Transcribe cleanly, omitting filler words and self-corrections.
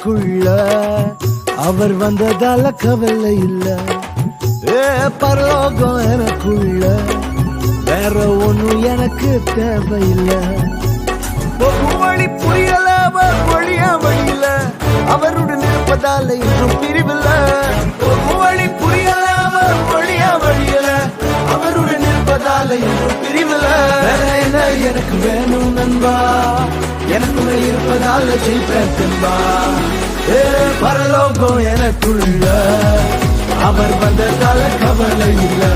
எனக்குள்ள அவர் வந்ததால கவலை இல்ல. பரலோகம் எனக்குள்ள வேற ஒண்ணும் எனக்கு தேவையில்லை. வழி புரியல அவர் வழியா வழியில அவருடன் இருப்பதால இன்னும் பிரிவில்ல. வழி புரியல அவர் வழியா வழியில அவருடன் இருப்பதால இன்னும் பிரிவில்ல. என்ன எனக்கு வேணும் நண்பா, எனக்குள்ள இருப்பதால ஜெயிப்பா. பரலோகம் எனக்குள்ள அவர் வந்ததால கவலை இல்லை.